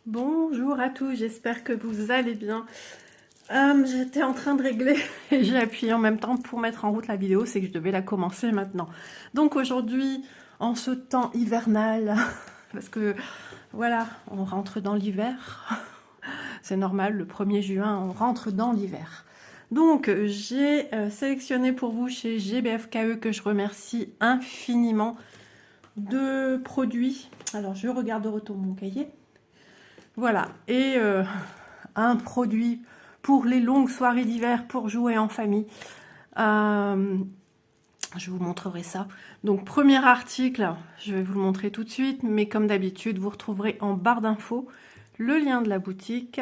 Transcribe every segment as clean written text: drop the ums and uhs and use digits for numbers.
Bonjour à tous, j'espère que vous allez bien. J'étais en train de régler et j'ai appuyé en même temps pour mettre en route la vidéo, c'est que je devais la commencer maintenant. Donc aujourd'hui, en ce temps hivernal, parce que voilà, on rentre dans l'hiver, c'est normal, le 1er juin, on rentre dans l'hiver. Donc j'ai sélectionné pour vous chez GBFKE, que je remercie infiniment, deux produits. Alors je regarde de retour mon cahier. Voilà, et un produit pour les longues soirées d'hiver pour jouer en famille. Je vous montrerai ça. Donc, premier article, je vais vous le montrer tout de suite, mais comme d'habitude, vous retrouverez en barre d'infos le lien de la boutique,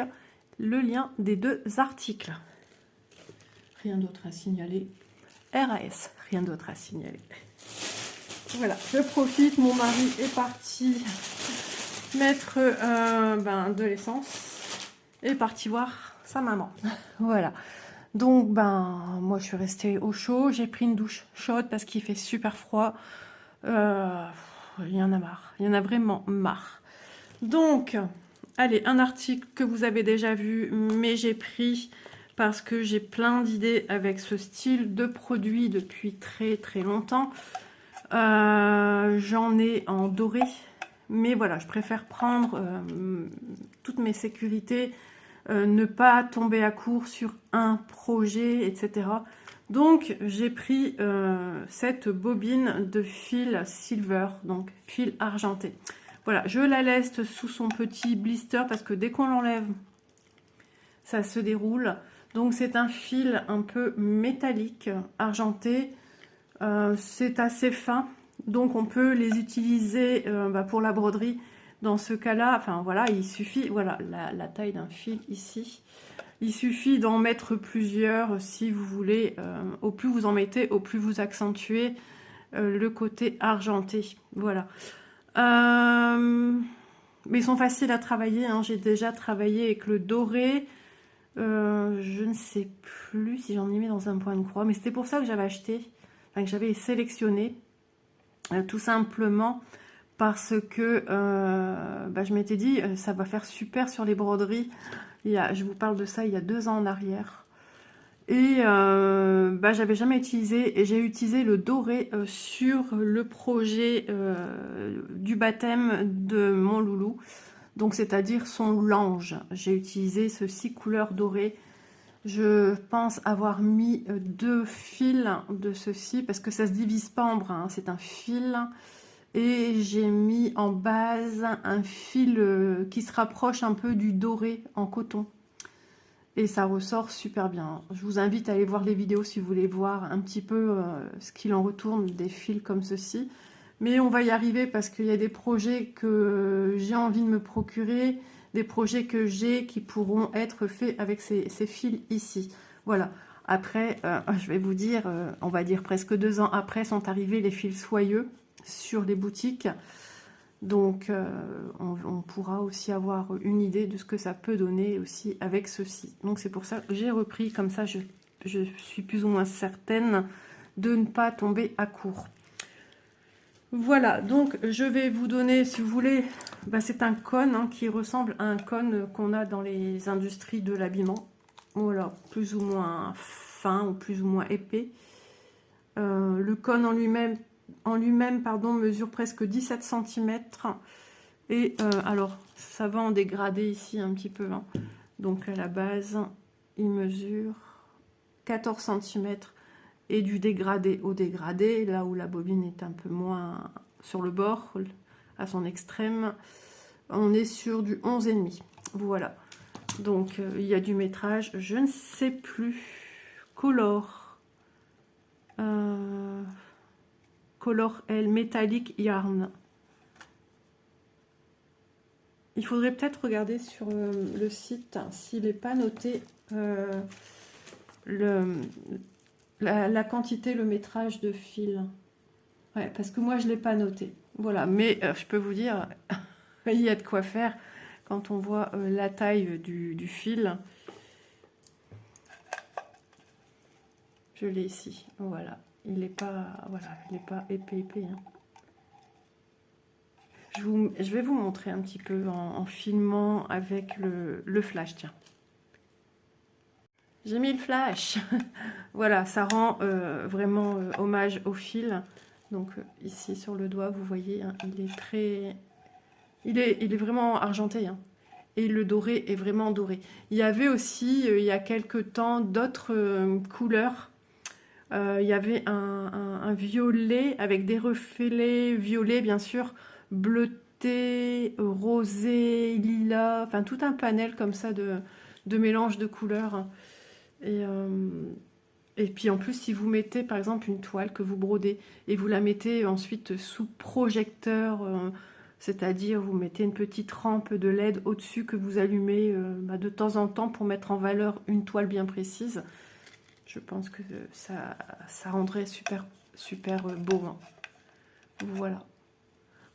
le lien des deux articles. Rien d'autre à signaler. RAS, rien d'autre à signaler. Voilà, je profite, mon mari est parti mettre de l'essence, est parti voir sa maman. Voilà. Donc, moi, je suis restée au chaud. J'ai pris une douche chaude parce qu'il fait super froid. Il y en a marre. Il y en a vraiment marre. Donc, allez, un article que vous avez déjà vu, mais j'ai pris parce que j'ai plein d'idées avec ce style de produit depuis très très longtemps. J'en ai en doré, mais voilà, je préfère prendre toutes mes sécurités, ne pas tomber à court sur un projet, etc. Donc j'ai pris cette bobine de fil silver, donc fil argenté. Voilà, je la laisse sous son petit blister parce que dès qu'on l'enlève, ça se déroule. Donc c'est un fil un peu métallique, argenté. C'est assez fin, donc on peut les utiliser pour la broderie. Dans ce cas-là, enfin voilà, il suffit, voilà la taille d'un fil ici. Il suffit d'en mettre plusieurs si vous voulez. Au plus vous en mettez, au plus vous accentuez le côté argenté. Voilà. Mais ils sont faciles à travailler, hein. J'ai déjà travaillé avec le doré. Je ne sais plus si j'en ai mis dans un point de croix, mais c'était pour ça que j'avais acheté, enfin, que j'avais sélectionné, tout simplement parce que je m'étais dit ça va faire super sur les broderies. Je vous parle de ça il y a 2 ans en arrière, et j'avais jamais utilisé, et j'ai utilisé le doré sur le projet du baptême de mon loulou. Donc c'est-à-dire son lange. J'ai utilisé ce 6 couleurs dorées. Je pense avoir mis 2 fils de ceci parce que ça se divise pas en brun, hein, c'est un fil. Et j'ai mis en base un fil qui se rapproche un peu du doré en coton. Et ça ressort super bien. Je vous invite à aller voir les vidéos si vous voulez voir un petit peu ce qu'il en retourne des fils comme ceci. Mais on va y arriver parce qu'il y a des projets que j'ai envie de me procurer, des projets que j'ai qui pourront être faits avec ces fils ici. Voilà. Après, je vais vous dire, on va dire presque 2 ans après sont arrivés les fils soyeux sur les boutiques. Donc, on pourra aussi avoir une idée de ce que ça peut donner aussi avec ceci. Donc, c'est pour ça que j'ai repris, comme ça, je suis plus ou moins certaine de ne pas tomber à court. Voilà, donc je vais vous donner, si vous voulez, c'est un cône hein, qui ressemble à un cône qu'on a dans les industries de l'habillement. Voilà, plus ou moins fin ou plus ou moins épais. Le cône en lui-même, mesure presque 17 cm. Et alors, ça va en dégradé ici un petit peu. Hein. Donc à la base, il mesure 14 cm. Et du dégradé au dégradé, là où la bobine est un peu moins sur le bord, à son extrême, on est sur du 11,5. Voilà. Donc, il y a du métrage, je ne sais plus. Color. Color L, Metallic Yarn. Il faudrait peut-être regarder sur le site s'il n'est pas noté la quantité, le métrage de fil. Ouais, parce que moi, je ne l'ai pas noté. Voilà, mais je peux vous dire, il y a de quoi faire quand on voit la taille du fil. Je l'ai ici, voilà. Il n'est pas, voilà, il n'est pas épais, épais. Hein. Je vais vous montrer un petit peu en filmant avec le flash, tiens. J'ai mis le flash. Voilà, ça rend vraiment hommage au fil. Donc ici sur le doigt, vous voyez, hein, il est très... Il est vraiment argenté, hein. Et le doré est vraiment doré. Il y avait aussi, il y a quelques temps, d'autres couleurs. Il y avait un violet avec des reflets violets, bien sûr, bleuté, rosé, lilas, enfin tout un panel comme ça de mélange de couleurs. Et puis en plus, si vous mettez par exemple une toile que vous brodez et vous la mettez ensuite sous projecteur, c'est-à-dire vous mettez une petite rampe de LED au-dessus que vous allumez de temps en temps pour mettre en valeur une toile bien précise, je pense que ça rendrait super, super beau, hein. Voilà.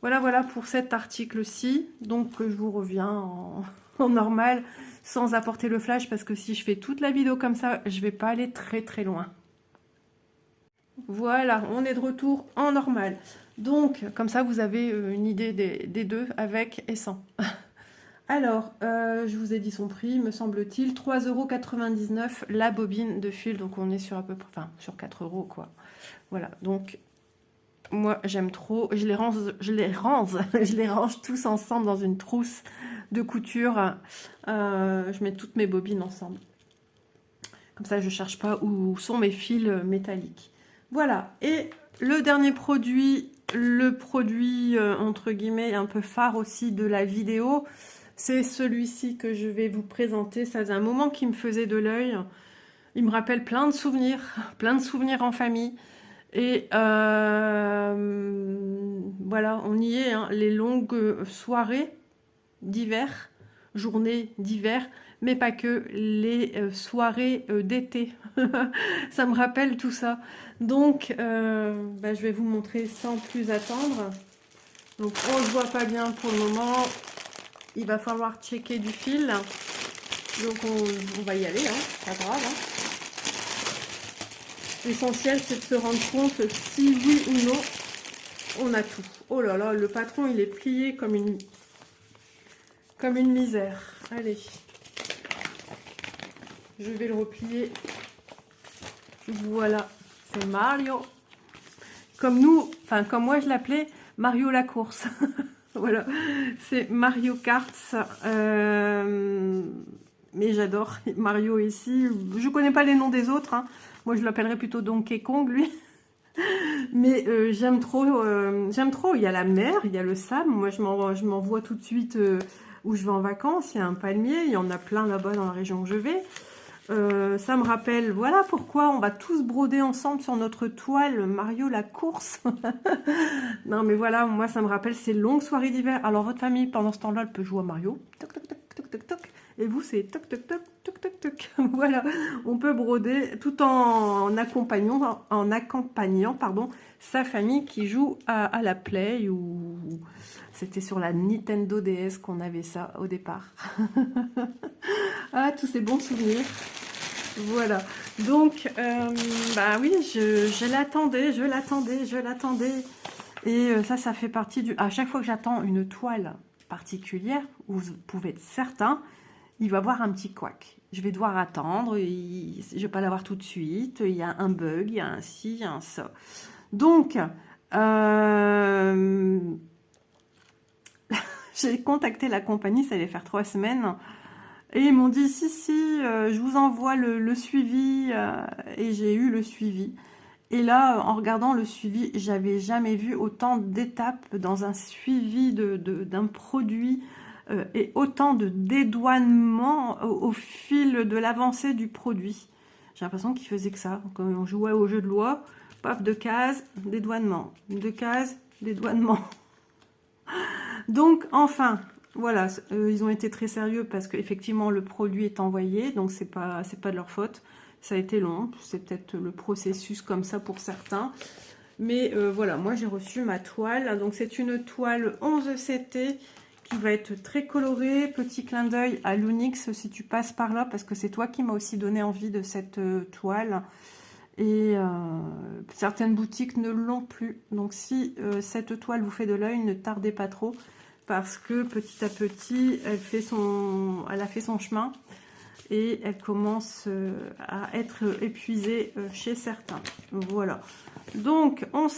Voilà pour cet article-ci. Donc je vous reviens en normal sans apporter le flash parce que si je fais toute la vidéo comme ça, je vais pas aller très très loin. Voilà, on est de retour en normal. Donc comme ça vous avez une idée des deux avec et sans. Alors, je vous ai dit son prix, me semble-t-il, 3,99 € la bobine de fil. Donc on est sur à peu près, enfin sur 4 € quoi. Voilà, donc moi j'aime trop, je les range tous ensemble dans une trousse de couture. Je mets toutes mes bobines ensemble. Comme ça je ne cherche pas où sont mes fils métalliques. Voilà, et le dernier produit, le produit entre guillemets un peu phare aussi de la vidéo, c'est celui-ci que je vais vous présenter. Ça faisait un moment qui me faisait de l'œil. Il me rappelle plein de souvenirs en famille. Et voilà, on y est, hein, les longues soirées d'hiver, journées d'hiver, mais pas que, les soirées d'été. Ça me rappelle tout ça. Donc, je vais vous montrer sans plus attendre. Donc, on ne le voit pas bien pour le moment. Il va falloir checker du fil. Donc, on va y aller, hein, pas grave, hein. L'essentiel, c'est de se rendre compte si oui ou non, on a tout. Oh là là, le patron, il est plié comme une misère. Allez. Je vais le replier. Voilà, c'est Mario. Comme nous, enfin, comme moi, je l'appelais Mario la course. Voilà, c'est Mario Kart. Mais j'adore Mario ici. Je connais pas les noms des autres, hein. Moi, je l'appellerais plutôt Donkey Kong, lui. Mais j'aime trop. Il y a la mer, il y a le sable. Moi, je m'envoie tout de suite où je vais en vacances. Il y a un palmier, il y en a plein là-bas dans la région où je vais. Ça me rappelle, voilà pourquoi on va tous broder ensemble sur notre toile Mario la course. Non mais voilà, moi ça me rappelle ces longues soirées d'hiver. Alors votre famille pendant ce temps-là, elle peut jouer à Mario. Toc toc toc toc toc toc. Et vous c'est toc toc toc toc toc toc. Voilà, on peut broder tout en accompagnant pardon, sa famille qui joue à la Play ou c'était sur la Nintendo DS qu'on avait ça au départ. Ah, tous ces bons souvenirs. Voilà. Donc, oui, je l'attendais. Et ça fait partie du... À chaque fois que j'attends une toile particulière, où vous pouvez être certain, il va y avoir un petit couac. Je vais devoir attendre, je ne vais pas l'avoir tout de suite, il y a un bug, il y a un ci, il y a un ça. Donc, j'ai contacté la compagnie, ça allait faire 3 semaines, et ils m'ont dit, si, je vous envoie le suivi, et j'ai eu le suivi. Et là, en regardant le suivi, j'avais jamais vu autant d'étapes dans un suivi d'un produit, et autant de dédouanement au fil de l'avancée du produit. J'ai l'impression qu'ils faisaient que ça. Quand on jouait au jeu de loi, paf, 2 cases, dédouanement. 2 cases, dédouanement. Donc, enfin... Voilà, ils ont été très sérieux parce qu'effectivement le produit est envoyé, donc c'est pas de leur faute. Ça a été long, c'est peut-être le processus comme ça pour certains. Mais voilà, moi j'ai reçu ma toile. Donc c'est une toile 11 CT qui va être très colorée. Petit clin d'œil à Lunix si tu passes par là, parce que c'est toi qui m'as aussi donné envie de cette toile. Et certaines boutiques ne l'ont plus. Donc si cette toile vous fait de l'œil, ne tardez pas trop. Parce que petit à petit, elle a fait son chemin. Et elle commence à être épuisée chez certains. Voilà. Donc on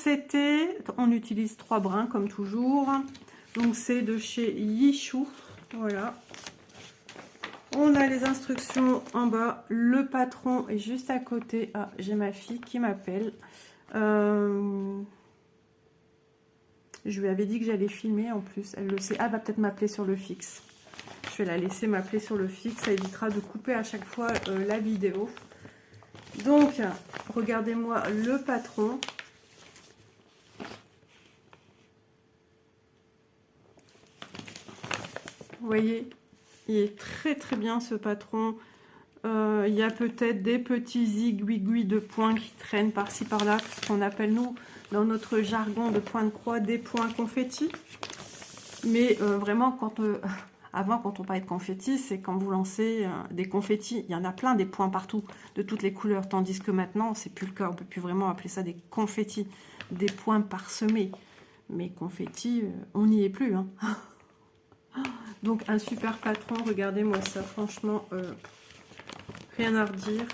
utilise 3 brins comme toujours. Donc c'est de chez Yishu. Voilà. On a les instructions en bas. Le patron est juste à côté. Ah, j'ai ma fille qui m'appelle. Je lui avais dit que j'allais filmer en plus. Elle le sait. Ah, elle va peut-être m'appeler sur le fixe. Je vais la laisser m'appeler sur le fixe. Ça évitera de couper à chaque fois la vidéo. Donc, regardez-moi le patron. Vous voyez, il est très très bien ce patron. Il y a peut-être des petits aiguilles de points qui traînent par-ci par-là, ce qu'on appelle nous, dans notre jargon de point de croix, des points confettis. Mais vraiment, avant, quand on parlait de confettis, c'est quand vous lancez des confettis. Il y en a plein, des points partout, de toutes les couleurs. Tandis que maintenant, c'est plus le cas. On ne peut plus vraiment appeler ça des confettis, des points parsemés. Mais confettis, on n'y est plus. Hein. Donc, un super patron. Regardez-moi ça, franchement, rien à redire.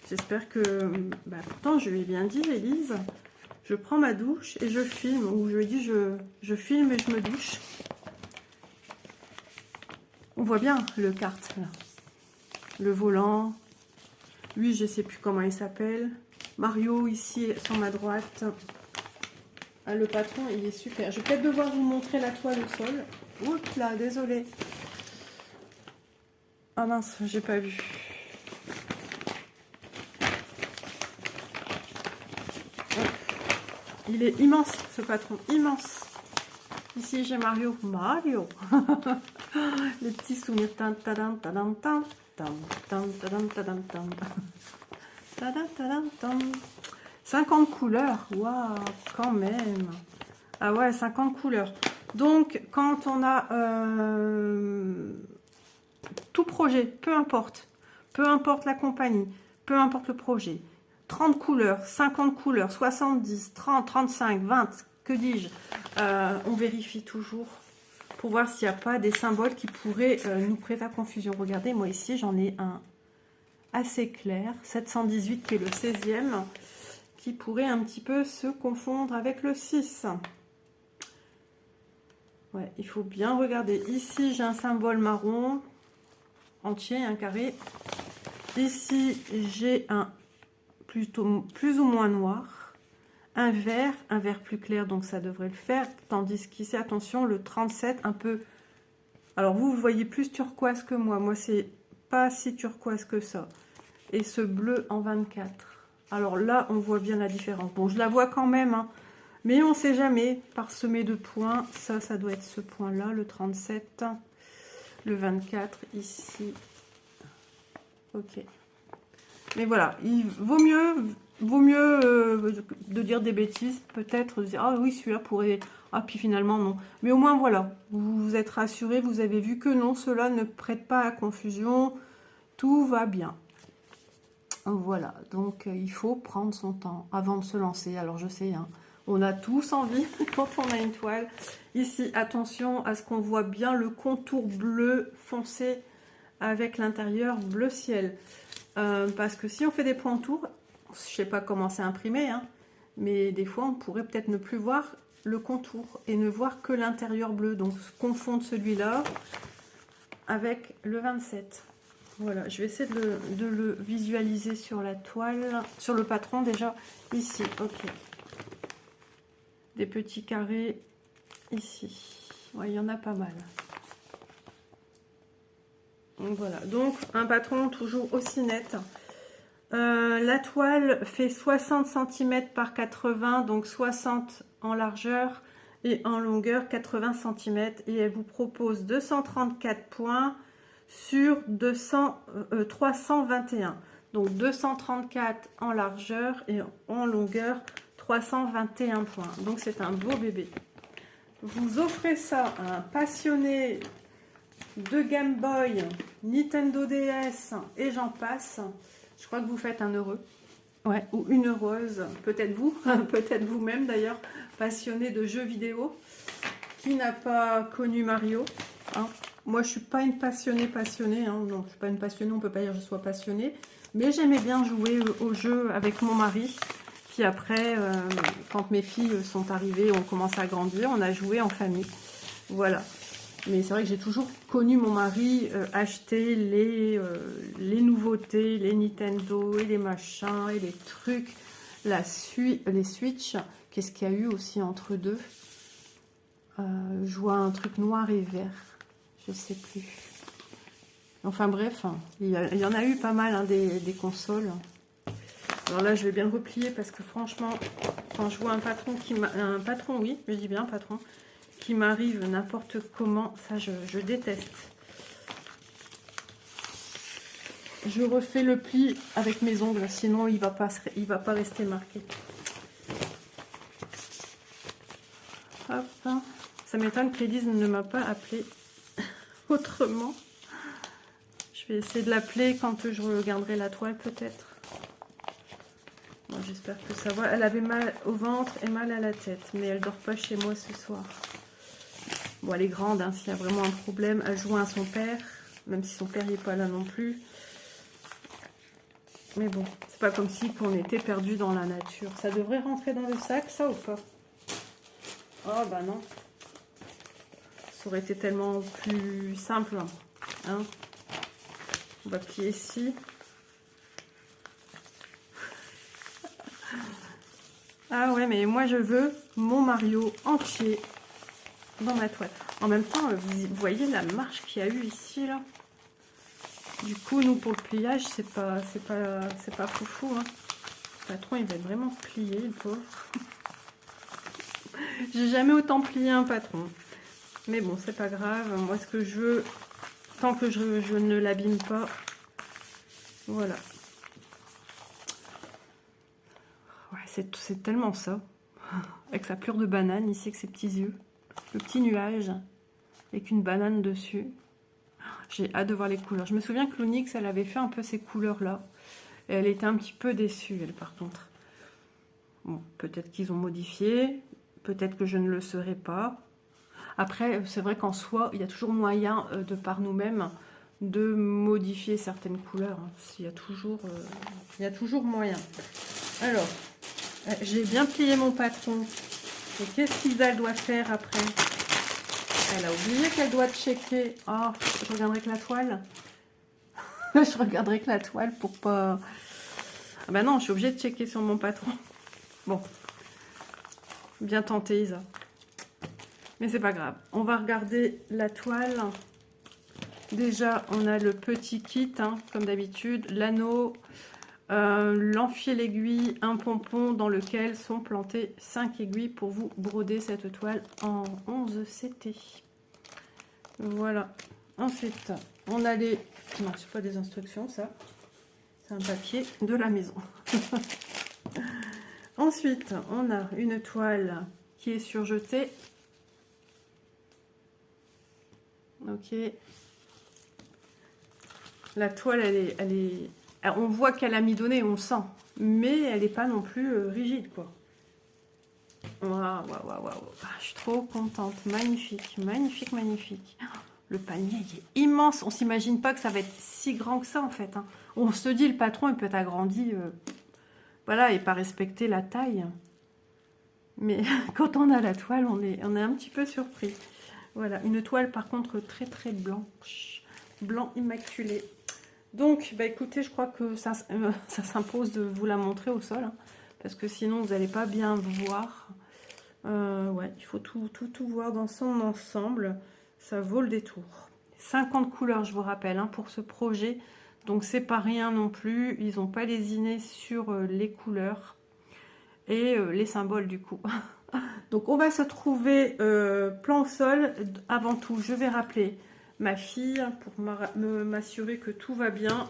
J'espère que... Bah, pourtant, je lui ai bien dit, Élise, je prends ma douche et je filme. Ou je lui ai dit, je filme et je me douche. On voit bien le kart, là. Le volant. Lui, je ne sais plus comment il s'appelle. Mario, ici, sur ma droite. Ah, le patron, il est super. Je vais peut-être devoir vous montrer la toile au sol. Oups là, désolé. Ah mince, j'ai pas vu. Il est immense, ce patron, immense. Ici, j'ai Mario. Mario. Les petits souvenirs. 50 couleurs. Waouh, quand même. Ah ouais, 50 couleurs. Donc, quand on a tout projet, peu importe la compagnie, peu importe le projet, 30 couleurs, 50 couleurs, 70, 30, 35, 20, que dis-je, on vérifie toujours pour voir s'il n'y a pas des symboles qui pourraient nous prêter à confusion. Regardez, moi ici, j'en ai un assez clair, 718 qui est le 16e, qui pourrait un petit peu se confondre avec le 6. Ouais, il faut bien regarder. Ici, j'ai un symbole marron entier, un carré. Ici, j'ai un plutôt plus ou moins noir. Un vert plus clair, donc ça devrait le faire. Tandis qu'ici, attention, le 37, un peu... Alors, vous voyez plus turquoise que moi. Moi, c'est pas si turquoise que ça. Et ce bleu en 24. Alors là, on voit bien la différence. Bon, je la vois quand même, hein. Mais on ne sait jamais, parsemé de points. Ça doit être ce point-là, le 37. Le 24, ici. Ok. Mais voilà, il vaut mieux de dire des bêtises. Peut-être dire, ah oui, celui-là pourrait... Ah, puis finalement, non. Mais au moins, voilà, vous vous êtes rassurés. Vous avez vu que non, cela ne prête pas à confusion. Tout va bien. Voilà, donc il faut prendre son temps avant de se lancer. Alors, je sais, hein. On a tous envie quand on a une toile. Ici, attention à ce qu'on voit bien le contour bleu foncé avec l'intérieur bleu ciel. Parce que si on fait des points autour, je ne sais pas comment c'est imprimé, hein, mais des fois on pourrait peut-être ne plus voir le contour et ne voir que l'intérieur bleu. Donc confondre celui-là avec le 27. Voilà, je vais essayer de le visualiser sur la toile, sur le patron déjà, ici, ok. Des petits carrés ici. Ouais, il y en a pas mal. Donc voilà, donc un patron toujours aussi net. La toile fait 60 cm par 80, donc 60 en largeur et en longueur 80 cm. Et elle vous propose 234 points sur 321. Donc 234 en largeur et en longueur 321 points. Donc c'est un beau bébé. Vous offrez ça à un passionné de Game Boy, Nintendo DS et j'en passe. Je crois que vous faites un heureux. Ouais, ou une heureuse, peut-être vous, peut-être vous-même d'ailleurs, passionné de jeux vidéo, qui n'a pas connu Mario. Hein. Moi, je suis pas une passionnée, hein. Non, je suis pas une passionnée, on peut pas dire que je sois passionnée, mais j'aimais bien jouer au jeu avec mon mari. Puis après, quand mes filles sont arrivées, on commence à grandir, on a joué en famille. Voilà. Mais c'est vrai que j'ai toujours connu mon mari acheter les nouveautés, les Nintendo et les machins et les trucs, les Switch. Qu'est-ce qu'il y a eu aussi entre deux? Je vois un truc noir et vert, je sais plus. Enfin bref, il y en a eu pas mal hein, des consoles. Alors là, je vais bien le replier parce que franchement, quand je vois un patron oui, je dis bien patron, qui m'arrive n'importe comment, ça je déteste. Je refais le pli avec mes ongles, sinon il va pas rester marqué. Hop, ça m'étonne que Lydie ne m'a pas appelé autrement. Je vais essayer de l'appeler quand je regarderai la toile peut-être. Bon, j'espère que ça va. Elle avait mal au ventre et mal à la tête, mais elle dort pas chez moi ce soir. Bon, elle est grande, hein, s'il y a vraiment un problème, elle joint à son père, même si son père n'est pas là non plus. Mais bon, c'est pas comme si on était perdu dans la nature. Ça devrait rentrer dans le sac, ça ou pas? Oh bah non. Ça aurait été tellement plus simple. Hein. On va plier ici. Ah ouais, mais moi je veux mon Mario entier dans ma toile. En même temps, vous voyez la marche qu'il y a eu ici là. Du coup, nous pour le pliage, c'est pas foufou. Hein. Le patron, il va être vraiment plié, le pauvre. J'ai jamais autant plié un patron. Mais bon, c'est pas grave. Moi, ce que je veux, tant que je ne l'abîme pas, voilà. Ouais, c'est tellement ça. Avec sa pleure de banane, ici, avec ses petits yeux. Le petit nuage, avec une banane dessus. J'ai hâte de voir les couleurs. Je me souviens que l'Onyx, elle avait fait un peu ces couleurs-là. Et elle était un petit peu déçue, elle, par contre. Bon, peut-être qu'ils ont modifié. Peut-être que je ne le serai pas. Après, c'est vrai qu'en soi, il y a toujours moyen, de par nous-mêmes, de modifier certaines couleurs. Hein. Il y a toujours moyen. Alors, j'ai bien plié mon patron. Et qu'est-ce qu'Isa doit faire après? Elle a oublié qu'elle doit checker. Oh, je regarderai que la toile. Je regarderai que la toile pour pas... Ah bah non, je suis obligée de checker sur mon patron. Bon. Bien tenté, Isa. Mais c'est pas grave. On va regarder la toile. Déjà, on a le petit kit, hein, comme d'habitude. L'anneau, l'enfier l'aiguille, un pompon dans lequel sont plantées 5 aiguilles pour vous broder cette toile en 11 CT. Voilà. Ensuite, on a les... Non, c'est pas des instructions, ça. C'est un papier de la maison. Ensuite, on a une toile qui est surjetée. Ok. La toile, elle est... On voit qu'elle a midonné, on sent. Mais elle n'est pas non plus rigide, quoi. Waouh, waouh, waouh, waouh. Je suis trop contente. Magnifique, magnifique, magnifique. Le panier, il est immense. On s'imagine pas que ça va être si grand que ça, en fait. Hein. On se dit, le patron, il peut être agrandi. Voilà, et pas respecter la taille. Mais quand on a la toile, on est un petit peu surpris. Voilà, une toile, par contre, très, très blanche. Blanc immaculé. Donc, bah écoutez, je crois que ça s'impose de vous la montrer au sol. Hein, parce que sinon, vous n'allez pas bien voir. Ouais, il faut tout voir dans son ensemble. Ça vaut le détour. 50 couleurs, je vous rappelle, hein, pour ce projet. Donc, c'est pas rien non plus. Ils n'ont pas lésiné sur les couleurs et les symboles, du coup. Donc, on va se trouver plan au sol. Avant tout, je vais rappeler ma fille pour m'assurer que tout va bien.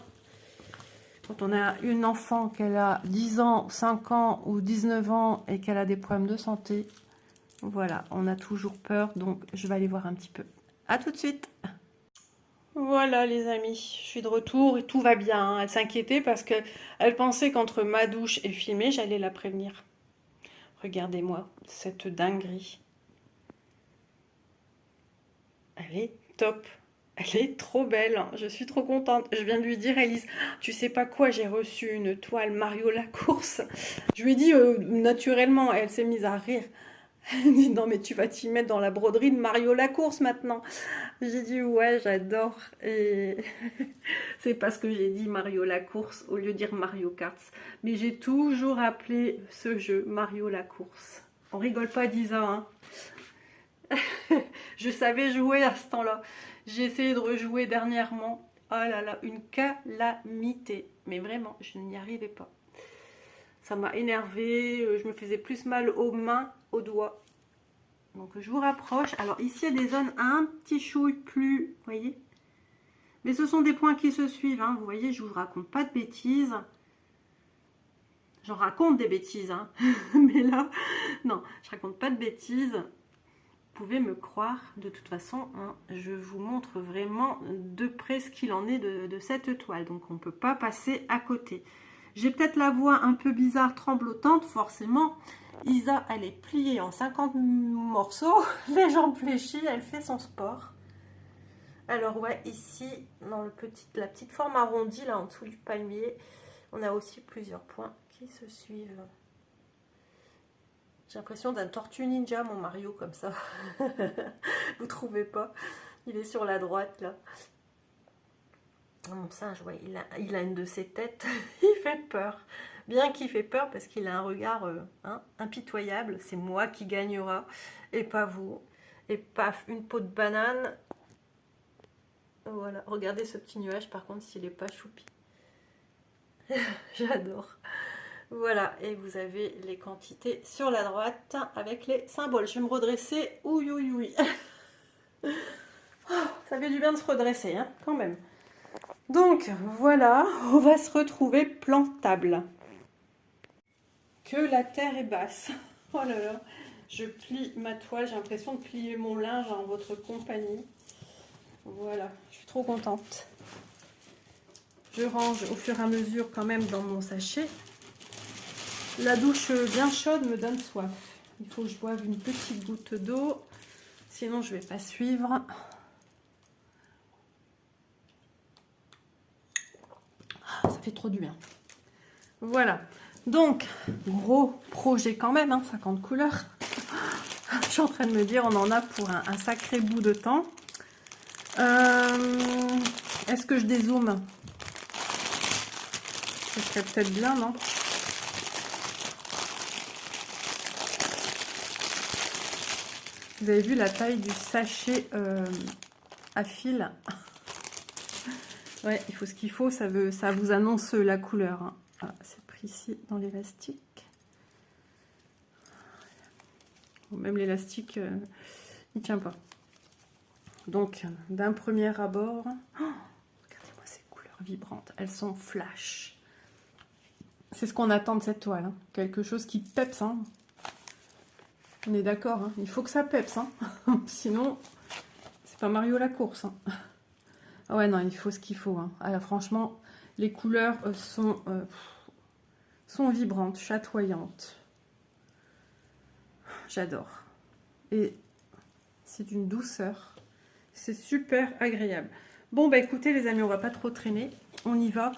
Quand on a une enfant, qu'elle a 10 ans, 5 ans ou 19 ans et qu'elle a des problèmes de santé, voilà, on a toujours peur. Donc, je vais aller voir un petit peu. À tout de suite. Voilà les amis, je suis de retour et tout va bien, hein. Elle s'inquiétait parce que elle pensait qu'entre ma douche et filmer, j'allais la prévenir. Regardez-moi cette dinguerie. Elle est top. Elle est trop belle, hein. Je suis trop contente. Je viens de lui dire, Elise, tu sais pas quoi, j'ai reçu une toile Mario Lacourse. Je lui ai dit naturellement, elle s'est mise à rire. Elle dit, non mais tu vas t'y mettre dans la broderie de Mario Lacourse maintenant. J'ai dit ouais, j'adore. Et c'est parce que j'ai dit Mario Lacourse au lieu de dire Mario Kart. Mais j'ai toujours appelé ce jeu Mario Lacourse. On rigole pas, Disa, hein. Je savais jouer à ce temps-là. J'ai essayé de rejouer dernièrement. Oh là là, une calamité. Mais vraiment, je n'y arrivais pas. Ça m'a énervée. Je me faisais plus mal aux mains, aux doigts. Donc je vous rapproche. Alors ici, il y a des zones un petit chouille plus, vous voyez. Mais ce sont des points qui se suivent, hein. Vous voyez, je vous raconte pas de bêtises. J'en raconte des bêtises, hein. Mais là, non, je raconte pas de bêtises. Vous pouvez me croire, de toute façon, hein, je vous montre vraiment de près ce qu'il en est de cette toile. Donc on ne peut pas passer à côté. J'ai peut-être la voix un peu bizarre, tremblotante, forcément. Isa, elle est pliée en 50 morceaux, les jambes fléchies, elle fait son sport. Alors ouais, ici, dans la petite forme arrondie, là en dessous du palmier, on a aussi plusieurs points qui se suivent. J'ai l'impression d'un tortue ninja, mon Mario, comme ça. Vous trouvez pas? Il est sur la droite, là. Mon singe, ouais, il a une de ses têtes. Il fait peur. Bien qu'il fait peur parce qu'il a un regard impitoyable. C'est moi qui gagnera et pas vous. Et paf, une peau de banane. Voilà, regardez ce petit nuage, par contre, s'il n'est pas choupi. J'adore. Voilà, et vous avez les quantités sur la droite avec les symboles. Je vais me redresser. Ouïe, ouïe, ouïe. Ça fait du bien de se redresser, hein, quand même. Donc, voilà, on va se retrouver plantable. Que la terre est basse. Oh là là, je plie ma toile, j'ai l'impression de plier mon linge en votre compagnie. Voilà, je suis trop contente. Je range au fur et à mesure quand même dans mon sachet. La douche bien chaude me donne soif. Il faut que je boive une petite goutte d'eau, sinon je ne vais pas suivre. Ça fait trop du bien. Voilà. Donc, gros projet quand même, hein, 50 couleurs. Je suis en train de me dire, on en a pour un sacré bout de temps. Est-ce que je dézoome? Ce serait peut-être bien, non? Vous avez vu la taille du sachet à fil? Ouais, il faut ce qu'il faut, ça vous annonce la couleur, hein. Voilà, c'est pris ici dans l'élastique. Même l'élastique, il tient pas. Donc, d'un premier abord, regardez-moi ces couleurs vibrantes, elles sont flash. C'est ce qu'on attend de cette toile, hein. Quelque chose qui peps, hein. On est d'accord, hein. Il faut que ça peps, hein. Sinon, c'est pas Mario Lacourse, hein. Ah ouais, non, il faut ce qu'il faut, hein. Alors, franchement, les couleurs sont vibrantes, chatoyantes. J'adore. Et c'est d'une douceur. C'est super agréable. Bon, bah écoutez les amis, on va pas trop traîner. On y va.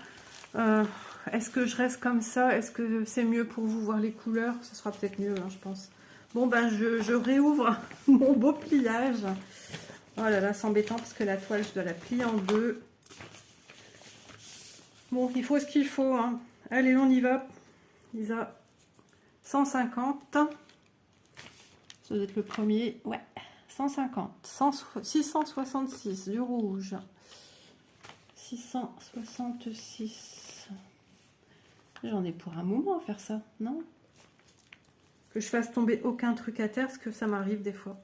Est-ce que je reste comme ça? Est-ce que c'est mieux pour vous voir les couleurs? Ce sera peut-être mieux, hein, je pense. Bon, ben je réouvre mon beau pliage. Oh là là, c'est embêtant parce que la toile, je dois la plier en deux. Bon, il faut ce qu'il faut, hein. Allez, on y va. Isa, 150. Ça doit être le premier. Ouais, 150. 666 du rouge. 666. J'en ai pour un moment à faire ça, non? Que je fasse tomber aucun truc à terre, parce que ça m'arrive des fois.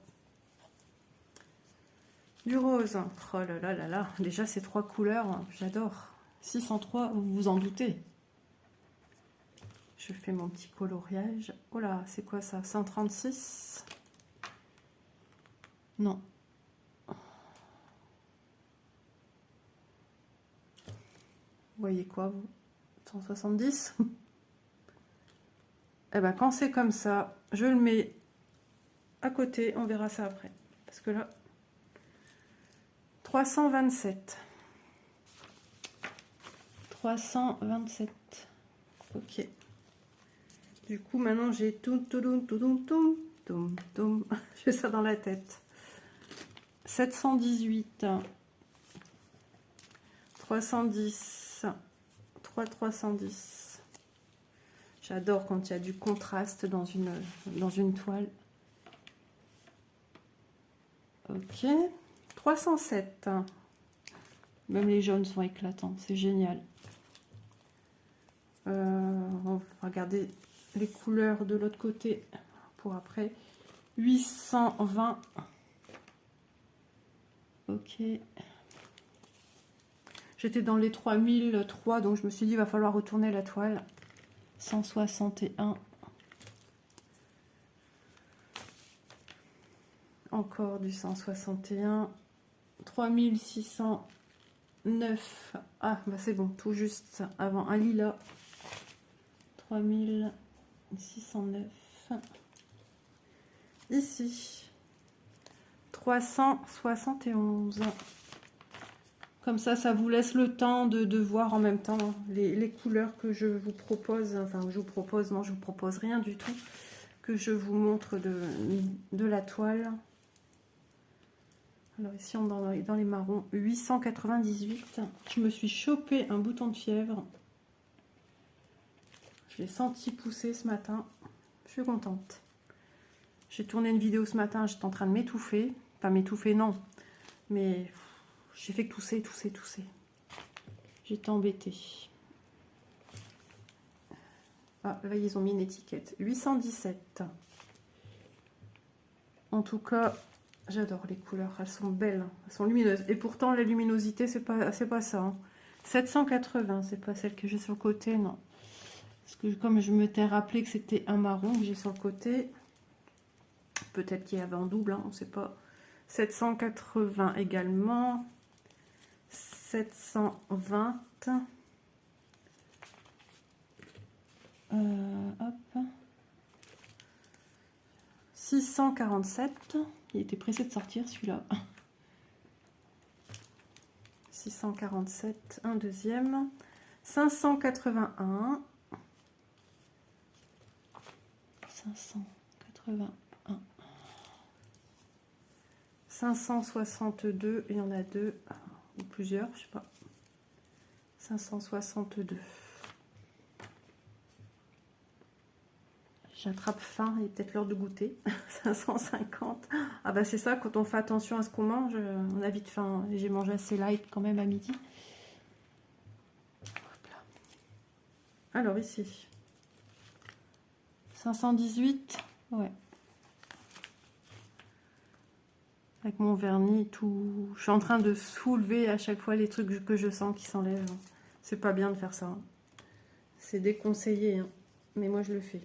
Du rose. Oh là là là là. Déjà, ces trois couleurs, j'adore. 603, vous vous en doutez. Je fais mon petit coloriage. Oh là, c'est quoi ça? 136? Non. voyez quoi, vous? 170. Et ben quand c'est comme ça, je le mets à côté, on verra ça après. Parce que là, 327. 327. Ok. Du coup, maintenant, j'ai tout. Je fais ça dans la tête. 718. 310. 310. J'adore quand il y a du contraste dans une toile. Ok. 307. Même les jaunes sont éclatants. C'est génial. On va regarder les couleurs de l'autre côté pour après. 820. Ok. J'étais dans les 3003, donc je me suis dit, il va falloir retourner la toile. 161. Encore du 161. 3609. Ah, bah c'est bon, tout juste avant un lilas. 3609. Ici. 371. Comme ça vous laisse le temps de voir en même temps les couleurs que je vous propose. Enfin, je vous propose, non, je vous propose rien du tout. Que je vous montre de la toile. Alors ici, on est dans les marrons. 898. Je me suis chopé un bouton de fièvre. Je l'ai senti pousser ce matin. Je suis contente. J'ai tourné une vidéo ce matin, j'étais en train de m'étouffer. Enfin, m'étouffer, non. Mais j'ai fait que tousser. J'étais embêtée. Ah, là, ils ont mis une étiquette. 817. En tout cas, j'adore les couleurs. Elles sont belles. Elles sont lumineuses. Et pourtant, la luminosité, c'est pas ça. Hein. 780, c'est pas celle que j'ai sur le côté, non. Parce que comme je m'étais rappelé que c'était un marron que j'ai sur le côté, peut-être qu'il y avait en double, hein, on ne sait pas. 780 également. 720. Hop. 647. Il était pressé de sortir celui-là. 647, un deuxième. 581. 581. 562, il y en a deux, ou plusieurs, je sais pas. 562. J'attrape faim, il est peut-être l'heure de goûter. 550. Ah bah c'est ça, quand on fait attention à ce qu'on mange, on a vite faim. J'ai mangé assez light quand même à midi. Hop là. Alors ici. 518. Ouais. Avec mon vernis, tout. Je suis en train de soulever à chaque fois les trucs que je sens qui s'enlèvent. C'est pas bien de faire ça. Hein. C'est déconseillé. Hein. Mais moi je le fais.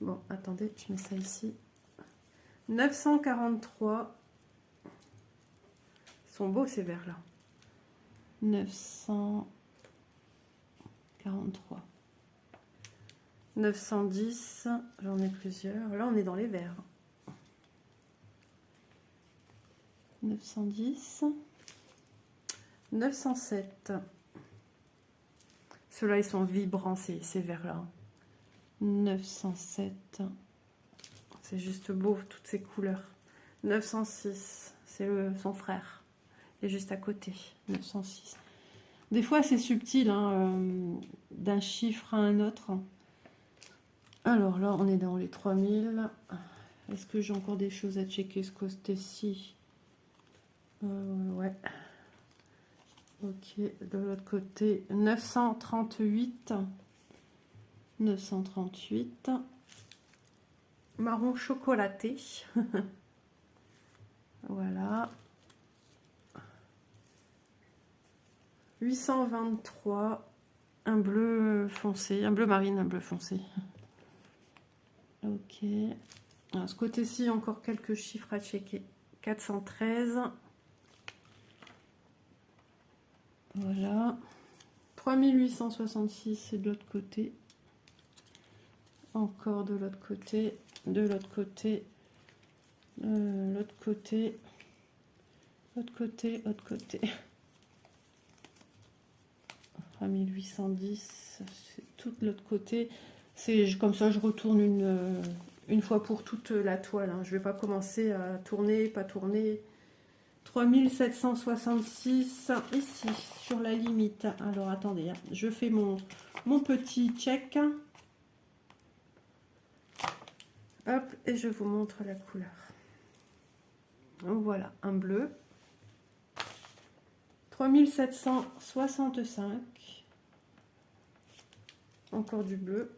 Bon, attendez, je mets ça ici. 943. Ils sont beaux ces verres-là. 943. 910. J'en ai plusieurs. Là, on est dans les verres. 910. 907. Ceux-là, ils sont vibrants, ces verres-là. 907. C'est juste beau, toutes ces couleurs. 906. C'est son frère. Et juste à côté. 906. Des fois, c'est subtil, hein, d'un chiffre à un autre. Alors là, on est dans les 3000. Est-ce que j'ai encore des choses à checker ce côté-ci? Ouais. Ok, de l'autre côté, 938. 938. Marron chocolaté. Voilà. 823. Un bleu foncé, un bleu marine, un bleu foncé. Ok. Alors, ce côté-ci, encore quelques chiffres à checker. 413. Voilà. 3866, c'est de l'autre côté. Encore de l'autre côté, de l'autre côté, l'autre côté, l'autre côté, l'autre côté. 3810, c'est tout de l'autre côté. C'est comme ça, je retourne une fois pour toute la toile. Hein. Je vais pas commencer à tourner, pas tourner. 3766 ici, sur la limite. Alors attendez, hein. Je fais mon petit check. Hop, et je vous montre la couleur. Voilà, un bleu. 3765. Encore du bleu.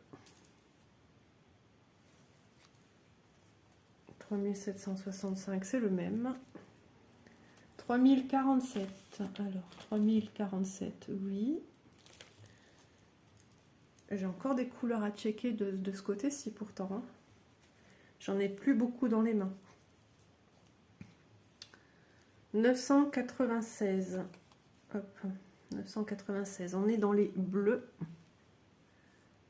3765, c'est le même. 3047. Alors, 3047, oui. J'ai encore des couleurs à checker de ce côté-ci pourtant. Hein. J'en ai plus beaucoup dans les mains. 996. Hop, 996. On est dans les bleus.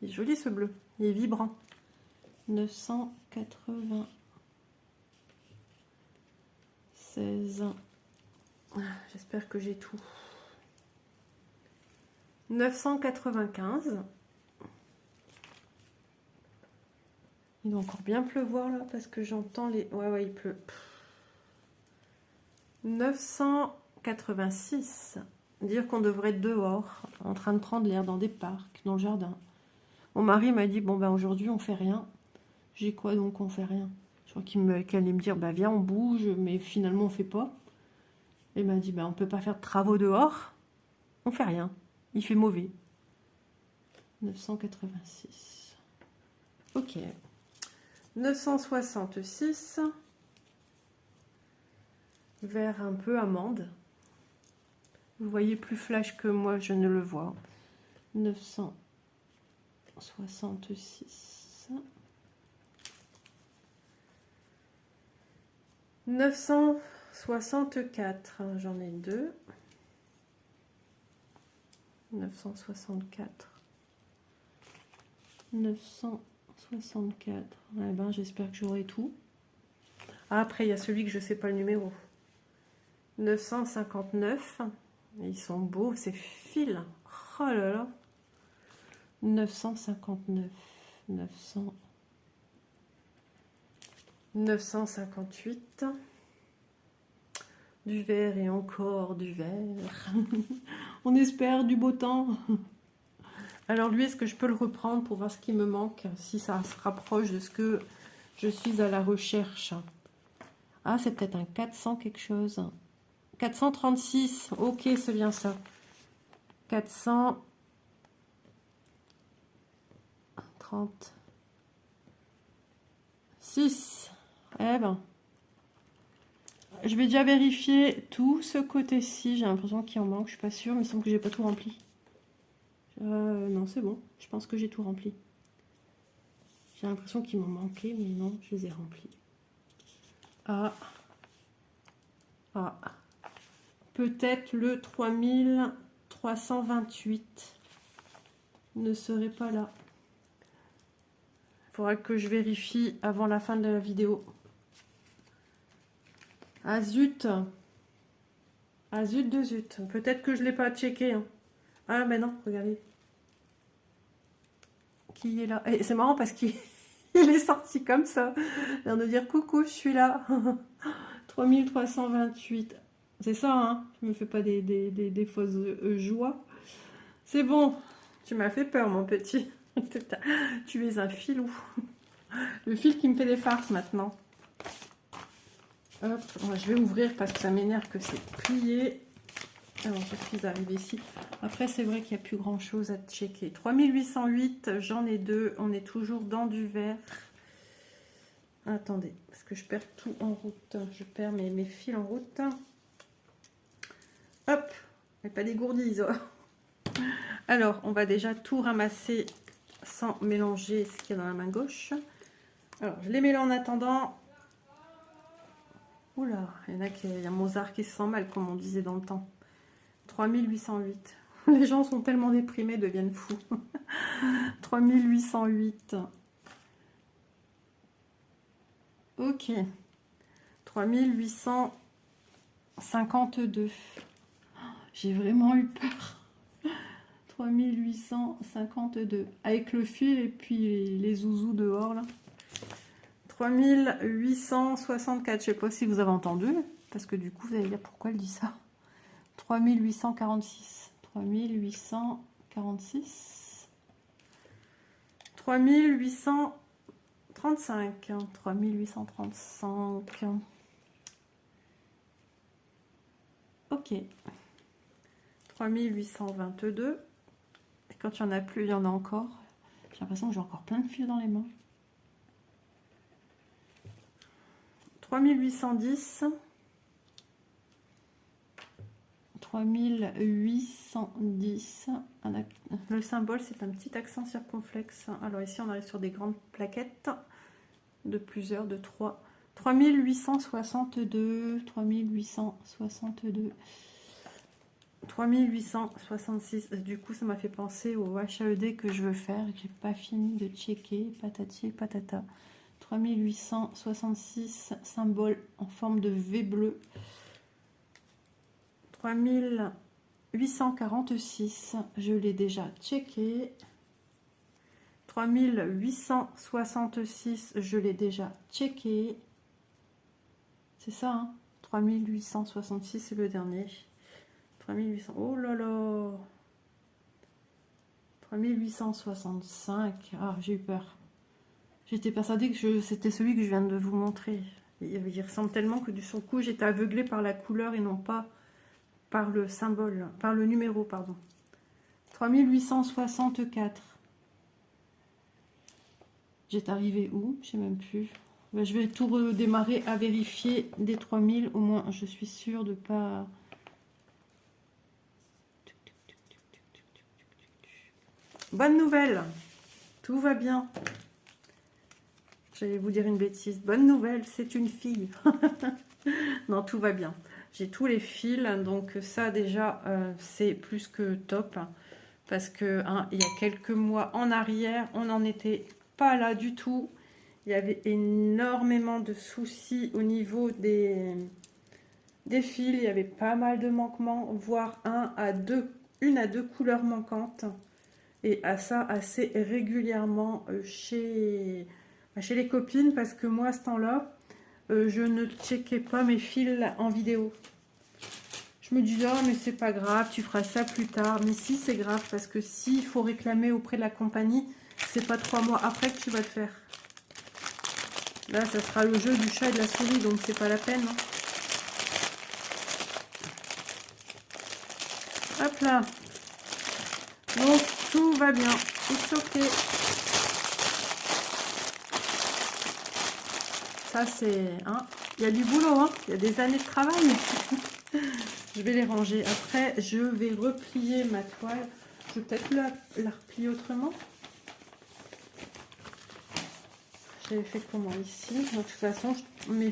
Il est joli ce bleu. Il est vibrant. 996. J'espère que j'ai tout. 995. Il doit encore bien pleuvoir là parce que j'entends les... Ouais, il pleut. 986. Dire qu'on devrait être dehors, en train de prendre l'air dans des parcs, dans le jardin. Mon mari m'a dit, bon ben aujourd'hui on fait rien. J'ai quoi donc on fait rien? Je crois qu'elle allait me dire, bah viens on bouge, mais finalement on fait pas. Il m'a dit, bah on peut pas faire de travaux dehors. On fait rien. Il fait mauvais. 986. Ok. 966. Vert un peu amande. Vous voyez plus flash que moi, je ne le vois. 966. 964. J'en ai deux. 964. 964. Eh ben, j'espère que j'aurai tout. Ah, après, il y a celui que je ne sais pas le numéro. 959. Ils sont beaux, ces fils. Oh là là. 959. 958. Du vert et encore du vert. On espère du beau temps. Alors lui, est-ce que je peux le reprendre pour voir ce qui me manque, si ça se rapproche de ce que je suis à la recherche? Ah, c'est peut-être un 400 quelque chose. 436, ok, c'est bien ça. 436. Eh ben, je vais déjà vérifier tout ce côté-ci. J'ai l'impression qu'il en manque, je suis pas sûre, mais il semble que j'ai pas tout rempli. Non, c'est bon, je pense que j'ai tout rempli. J'ai l'impression qu'il m'en manquait, mais non, je les ai remplis. Ah. Peut-être le 3328 ne serait pas là. Il faudra que je vérifie avant la fin de la vidéo. Ah zut. Ah zut de zut. Peut-être que je ne l'ai pas checké. Hein. Ah mais non, regardez. Qui est là? Et c'est marrant parce qu'il est sorti comme ça. L'air de dire coucou, je suis là. 3328. C'est ça, hein? Je me fais pas des fausses joies. C'est bon. Tu m'as fait peur, mon petit. Tu es un filou. Le fil qui me fait des farces maintenant. Hop, je vais ouvrir parce que ça m'énerve que c'est plié. Alors, je suis arrivée ici. Après, c'est vrai qu'il n'y a plus grand chose à checker. 3808, j'en ai deux. On est toujours dans du vert. Attendez, parce que je perds tout en route. Je perds mes fils en route. Hop, mais pas des gourdis. Oh. Alors, on va déjà tout ramasser sans mélanger ce qu'il y a dans la main gauche. Alors, je les mets là en attendant. Oula, il y a Mozart qui se sent mal, comme on disait dans le temps. 3808. Les gens sont tellement déprimés, deviennent fous. 3808. Ok. 3852. J'ai vraiment eu peur. 3852. Avec le fil et puis les zouzous dehors là. 3864. Je sais pas si vous avez entendu. Parce que du coup, vous allez dire pourquoi elle dit ça. 3846. 3846. 3835. 3835. Ok. 3822. Et quand il n'y en a plus, il y en a encore. J'ai l'impression que j'ai encore plein de fils dans les mains. 3810. 3810. Le symbole, c'est un petit accent circonflexe. Alors ici, on arrive sur des grandes plaquettes de plusieurs, de 3. 3862. 3862. 3866. Du coup, ça m'a fait penser au HAED que je veux faire et que j'ai pas fini de checker. Patati et patata. 3866, symbole en forme de V bleu. 3846, je l'ai déjà checké. 3866, je l'ai déjà checké. C'est ça, hein? 3866, c'est le dernier. 3800, oh là là. 3865, ah, j'ai eu peur. J'étais persuadée que c'était celui que je viens de vous montrer. Il ressemble tellement que du son coup, j'étais aveuglée par la couleur et non pas par le symbole, par le numéro, pardon. 3864. J'étais arrivée où? Je sais même plus. Ben, je vais tout redémarrer à vérifier des 3000. Au moins, je suis sûre de pas... Bonne nouvelle. Tout va bien. J'allais vous dire une bêtise. Bonne nouvelle, c'est une fille. Non, tout va bien. J'ai tous les fils, donc ça déjà, c'est plus que top. Parce que hein, il y a quelques mois en arrière, on n'en était pas là du tout. Il y avait énormément de soucis au niveau des fils. Il y avait pas mal de manquements, voire une à deux couleurs manquantes. Et à ça assez régulièrement chez les copines, parce que moi, à ce temps-là, je ne checkais pas mes fils en vidéo. Je me disais, oh, mais c'est pas grave, tu feras ça plus tard. Mais si, c'est grave, parce que s'il faut réclamer auprès de la compagnie, c'est pas 3 mois après que tu vas le faire. Là, ça sera le jeu du chat et de la souris, donc c'est pas la peine. Hein. Hop là. Donc, tout va bien. It's ok. Ça, c'est... Hein, il y a du boulot, hein. Il y a des années de travail. Je vais les ranger. Après, je vais replier ma toile. Je vais peut-être la replier autrement. J'avais fait comment ici. De toute façon, mes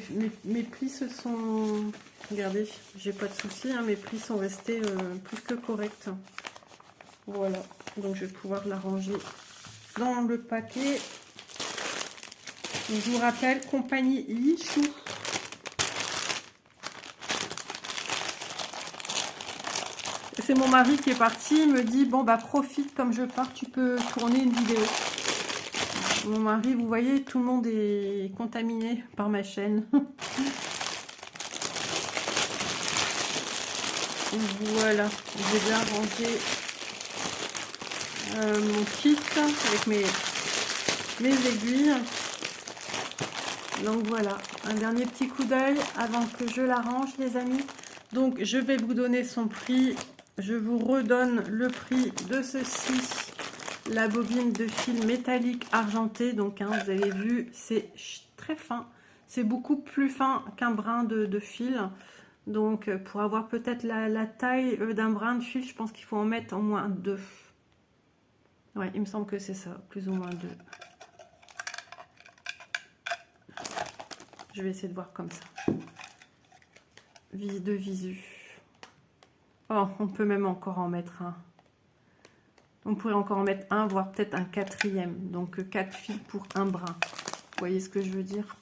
plis se sont... Regardez, j'ai pas de soucis. Hein, mes plis sont restés plus que corrects. Voilà. Donc, je vais pouvoir la ranger dans le paquet. Donc, je vous rappelle, compagnie Yichou. C'est mon mari qui est parti, il me dit, bon bah profite, comme je pars, tu peux tourner une vidéo. Mon mari, vous voyez, tout le monde est contaminé par ma chaîne. Voilà, j'ai bien rangé mon kit avec mes aiguilles. Donc voilà, un dernier petit coup d'œil avant que je la range, les amis. Donc je vais vous donner son prix. Je vous redonne le prix de ceci, la bobine de fil métallique argenté. Donc hein, vous avez vu, c'est très fin. C'est beaucoup plus fin qu'un brin de fil. Donc pour avoir peut-être la taille d'un brin de fil, je pense qu'il faut en mettre au moins 2. Ouais, il me semble que c'est ça, plus ou moins 2. Je vais essayer de voir comme ça. De visu. Oh, on peut même encore en mettre un. On pourrait encore en mettre un, voire peut-être un quatrième. Donc 4 fils pour un brin. Vous voyez ce que je veux dire?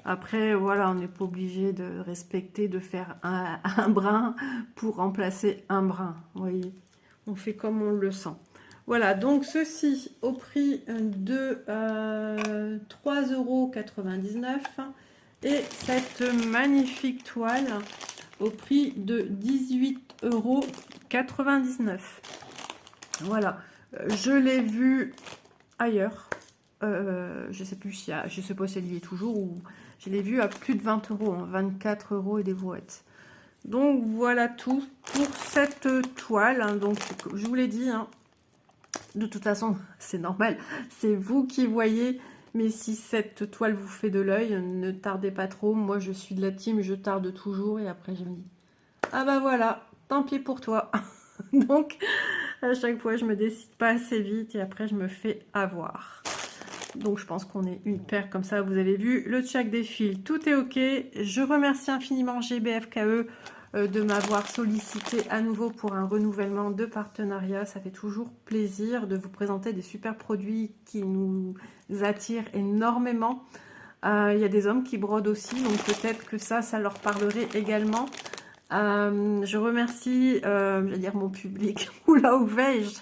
Après, voilà, on n'est pas obligé de respecter, de faire un brin pour remplacer un brin. Vous voyez, on fait comme on le sent. Voilà, donc ceci au prix de 3,99 € et cette magnifique toile au prix de 18,99 €. Voilà, je l'ai vu ailleurs. Je sais plus si je sais pas si elle y est toujours, ou je l'ai vu à plus de 20 €, hein, 24 € et des brouettes. Donc voilà tout pour cette toile, hein. Donc je vous l'ai dit, hein, de toute façon c'est normal, c'est vous qui voyez, mais si cette toile vous fait de l'œil, ne tardez pas trop. Moi je suis de la team, je tarde toujours, et après je me dis ah bah voilà, tant pis pour toi. Donc à chaque fois je me décide pas assez vite et après je me fais avoir. Donc je pense qu'on est une paire comme ça. Vous avez vu le check des fils, tout est ok. Je remercie infiniment GBFKE de m'avoir sollicité à nouveau pour un renouvellement de partenariat. Ça fait toujours plaisir de vous présenter des super produits qui nous attirent énormément. Il y a des hommes qui brodent aussi, donc peut-être que ça leur parlerait également. Je remercie, je vais dire mon public, oula où vais-je?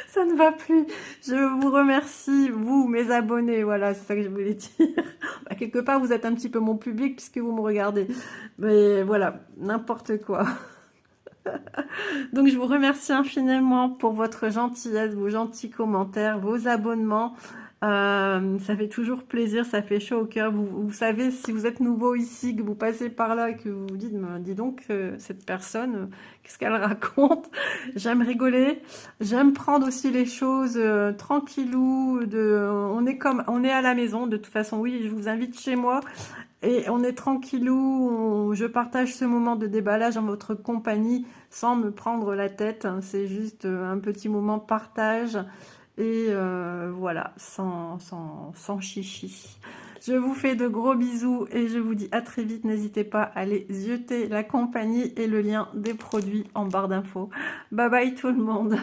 Ça ne va plus. Je vous remercie, vous, mes abonnés. Voilà, c'est ça que je voulais dire. Bah, quelque part, vous êtes un petit peu mon public puisque vous me regardez. Mais voilà, n'importe quoi. Donc, je vous remercie infiniment pour votre gentillesse, vos gentils commentaires, vos abonnements. Ça fait toujours plaisir, ça fait chaud au cœur. Vous savez, si vous êtes nouveau ici, que vous passez par là et que vous vous dites, dis donc, cette personne, qu'est-ce qu'elle raconte? J'aime rigoler, j'aime prendre aussi les choses tranquillou. On est à la maison, de toute façon, oui, je vous invite chez moi. Et on est tranquillou, je partage ce moment de déballage en votre compagnie sans me prendre la tête. C'est juste un petit moment partage. Et voilà, sans chichi. Je vous fais de gros bisous et je vous dis à très vite. N'hésitez pas à aller jeter la compagnie et le lien des produits en barre d'infos. Bye bye tout le monde.